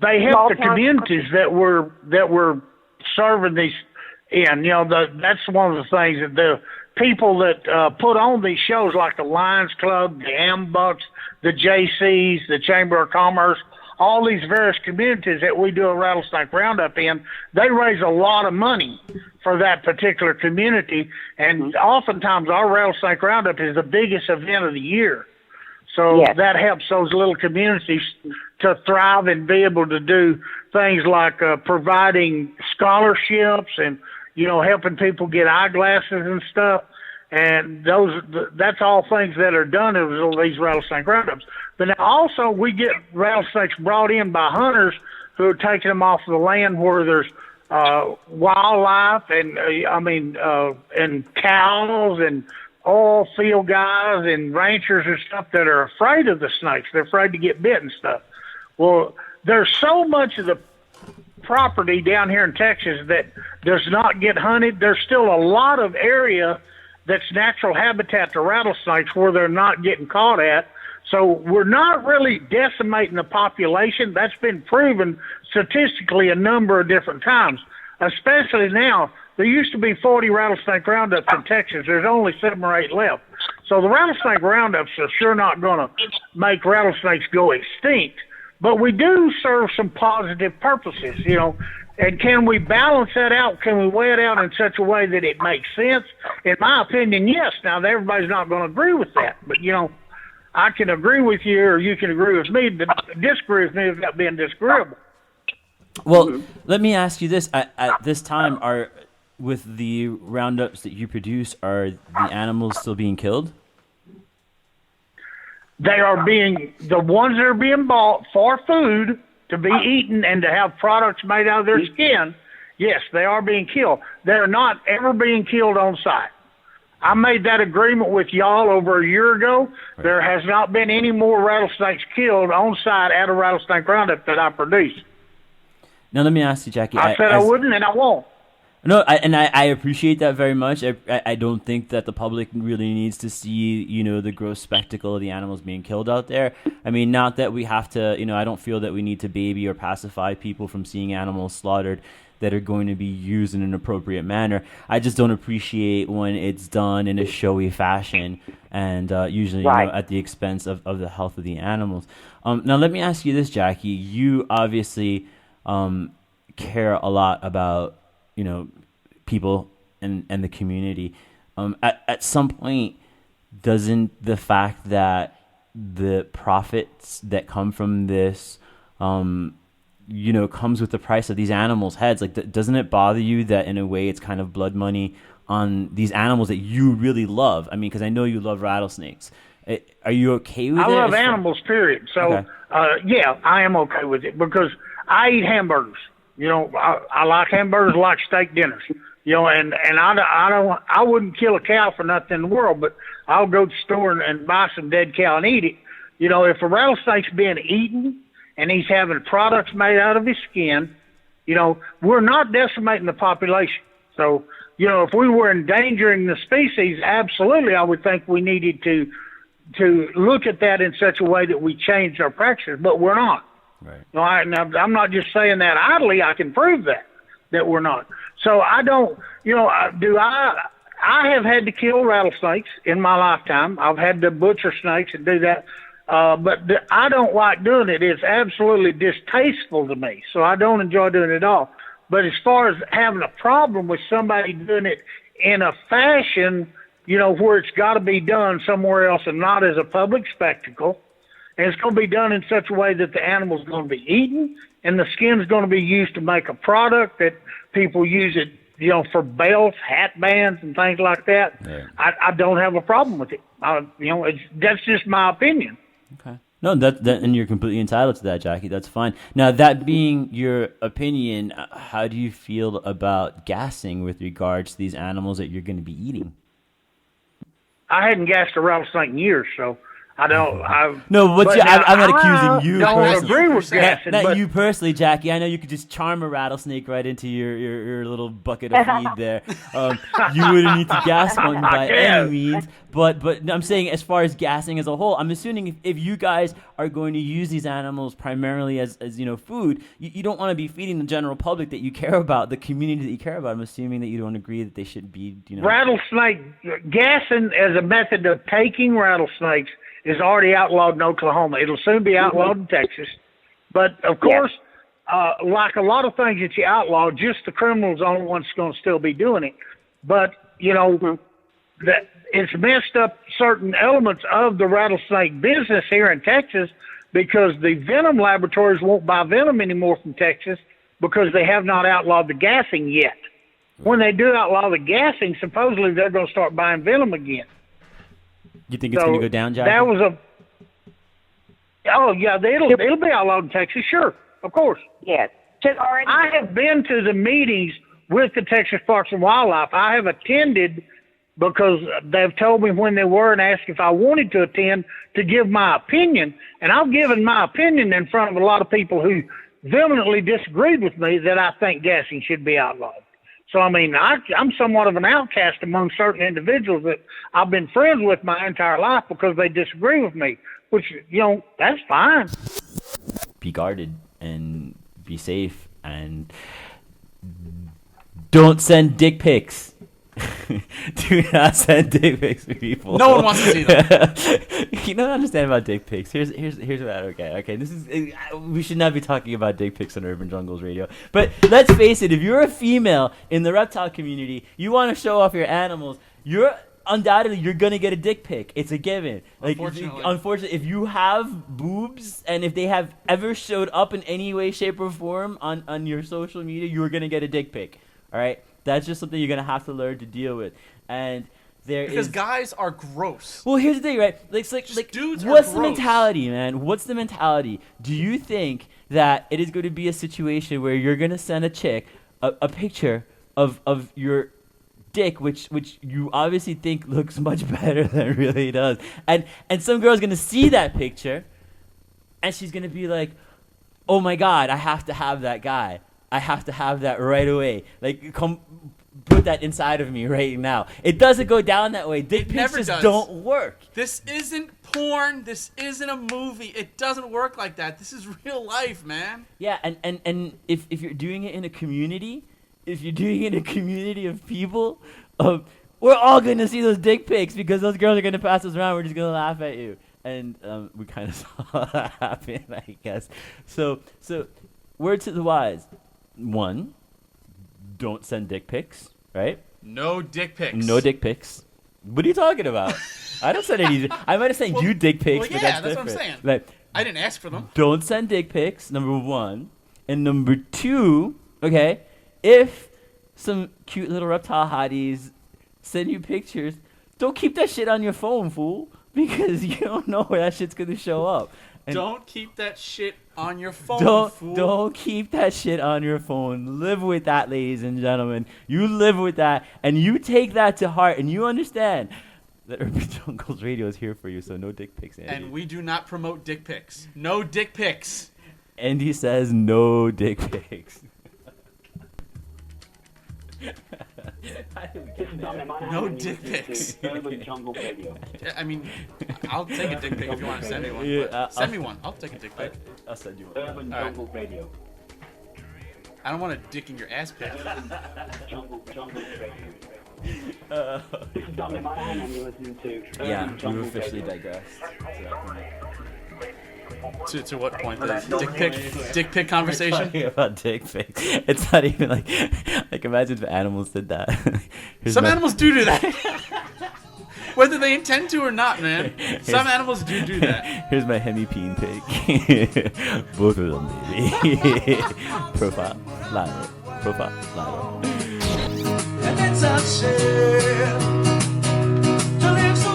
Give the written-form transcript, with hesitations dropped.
they help the communities that we're serving these in. That's one of the things that the people that put on these shows, like the Lions Club, the Ambucks, the JCs, the Chamber of Commerce, all these various communities that we do a Rattlesnake Roundup in, they raise a lot of money for that particular community, and oftentimes our Rattlesnake Roundup is the biggest event of the year. So that helps those little communities to thrive and be able to do things like providing scholarships and, helping people get eyeglasses and stuff. And that's all things that are done in these Rattlesnake Roundups. But now also we get rattlesnakes brought in by hunters who are taking them off the land where there's wildlife and and cows and oil field guys and ranchers and stuff that are afraid of the snakes. They're afraid to get bit and stuff. Well, there's so much of the property down here in Texas that does not get hunted. There's still a lot of area that's natural habitat to rattlesnakes where they're not getting caught at. So we're not really decimating the population. That's been proven statistically a number of different times, especially now. There used to be 40 Rattlesnake Roundups in Texas. There's only 7 or 8 left. So the Rattlesnake Roundups are sure not going to make rattlesnakes go extinct. But we do serve some positive purposes, And can we balance that out? Can we weigh it out in such a way that it makes sense? In my opinion, yes. Now, everybody's not going to agree with that. But, I can agree with you or you can agree with me, but disagree with me without being disagreeable. Well, let me ask you this. At this time, with the roundups that you produce, are the animals still being killed? They are the ones that are being bought for food to be eaten and to have products made out of their skin. Yes, they are being killed. They're not ever being killed on site. I made that agreement with y'all over a year ago. Right. There has not been any more rattlesnakes killed on site at a Rattlesnake Roundup that I produced. Now, let me ask you, Jackie. I said I wouldn't, and I won't. No, I appreciate that very much. I don't think that the public really needs to see, the gross spectacle of the animals being killed out there. I mean, not that we have to, I don't feel that we need to baby or pacify people from seeing animals slaughtered that are going to be used in an appropriate manner. I just don't appreciate when it's done in a showy fashion and usually at the expense of the health of the animals. Now, let me ask you this, Jackie. You obviously care a lot about people and the community. At some point, doesn't the fact that the profits that come from this, comes with the price of these animals' heads, doesn't it bother you that in a way it's kind of blood money on these animals that you really love? I mean, because I know you love rattlesnakes. Are you okay with it? I love animals, period. So, okay. I am okay with it because I eat hamburgers. I like hamburgers, I like steak dinners. And I wouldn't kill a cow for nothing in the world, but I'll go to the store and buy some dead cow and eat it. If a rattlesnake's being eaten and he's having products made out of his skin, we're not decimating the population. So, if we were endangering the species, absolutely, I would think we needed to look at that in such a way that we changed our practices, but we're not. Right. No, I'm not just saying that idly. I can prove that we're not. So I don't, I have had to kill rattlesnakes in my lifetime. I've had to butcher snakes and do that. But I don't like doing it. It's absolutely distasteful to me. So I don't enjoy doing it at all. But as far as having a problem with somebody doing it in a fashion, where it's got to be done somewhere else and not as a public spectacle, and it's going to be done in such a way that the animal's going to be eaten and the skin's going to be used to make a product that people use it, for belts, hat bands, and things like that. Yeah. I don't have a problem with it. That's just my opinion. Okay. No, that and you're completely entitled to that, Jackie. That's fine. Now, that being your opinion, how do you feel about gassing with regards to these animals that you're going to be eating? I hadn't gassed a rattlesnake in years, so I don't. No, I'm not accusing you don't personally. agree with gassing. Not but you personally, Jackie. I know you could just charm a rattlesnake right into your little bucket of feed there. You wouldn't need to gas one by any means. But I'm saying, as far as gassing as a whole, I'm assuming if you guys are going to use these animals primarily as food, you don't want to be feeding the general public that you care about, the community that you care about. I'm assuming that you don't agree that they should be, Rattlesnake gassing as a method of taking rattlesnakes is already outlawed in Oklahoma. It'll soon be outlawed in Texas. But, of course, like a lot of things that you outlaw, just the criminals are the only ones going to still be doing it. But, that it's messed up certain elements of the rattlesnake business here in Texas because the venom laboratories won't buy venom anymore from Texas because they have not outlawed the gassing yet. When they do outlaw the gassing, supposedly they're going to start buying venom again. You think it's going to go down, Jack? That was it'll be outlawed in Texas, sure, of course. Yes. I have been to the meetings with the Texas Parks and Wildlife. I have attended because they've told me when they were and asked if I wanted to attend to give my opinion. And I've given my opinion in front of a lot of people who vehemently disagreed with me that I think gassing should be outlawed. So, I mean, I'm somewhat of an outcast among certain individuals that I've been friends with my entire life because they disagree with me, which, that's fine. Be guarded and be safe and don't send dick pics. Do not send dick pics to people. No one wants to see them. You don't understand about dick pics. Here's what. Okay. We should not be talking about dick pics on Urban Jungles Radio. But let's face it. If you're a female in the reptile community, you want to show off your animals. Undoubtedly, you're gonna get a dick pic. It's a given. Unfortunately, if you have boobs and if they have ever showed up in any way, shape, or form on your social media, you're gonna get a dick pic. All right. That's just something you're gonna have to learn to deal with, and because guys are gross. Well, here's the thing, right? Like dudes are what's gross. the mentality, man? What's the mentality? Do you think that it is going to be a situation where you're gonna send a chick a picture of your dick, which you obviously think looks much better than it really does, and some girl's gonna see that picture, and she's gonna be like, "Oh my God, I have to have that guy. I have to have that right away. Like, come put that inside of me right now." It doesn't go down that way. Dick pics just don't work. This isn't porn. This isn't a movie. It doesn't work like that. This is real life, man. Yeah, and if you're doing it in a community, of people, we're all going to see those dick pics because those girls are going to pass us around. We're just going to laugh at you. And we kind of saw that happen, I guess. So word to the wise. 1, don't send dick pics, right? No dick pics. No dick pics. What are you talking about? I don't send any. I might have sent you dick pics, but that's what I'm saying. Like, I didn't ask for them. Don't send dick pics, number 1. And number 2, okay, if some cute little reptile hotties send you pictures, don't keep that shit on your phone, fool, because you don't know where that shit's going to show up. And don't keep that shit on your phone, fool. Don't keep that shit on your phone. Live with that, ladies and gentlemen. You live with that, and you take that to heart, and you understand that Urban Jungles Radio is here for you, so no dick pics, Andy. And we do not promote dick pics. No dick pics. Andy says no dick pics. No dick pics. I mean, I'll take a dick pic if you want to send me one. Yeah, send me one. I'll take a dick pic. I'll send you one. Urban Jungle Radio. I don't want a dick in your ass pic. Jungle Radio. This is Dominic Monahan, and you're listening to we've officially digressed. To what point? The dick pic conversation? Talking about dick pics. It's not even like imagine if animals did that. Some animals do that. Whether they intend to or not, man. Some animals do that. Here's my hemipene pig. Both of them, baby. Profile, lateral. Profile, lateral. And it's our share to live so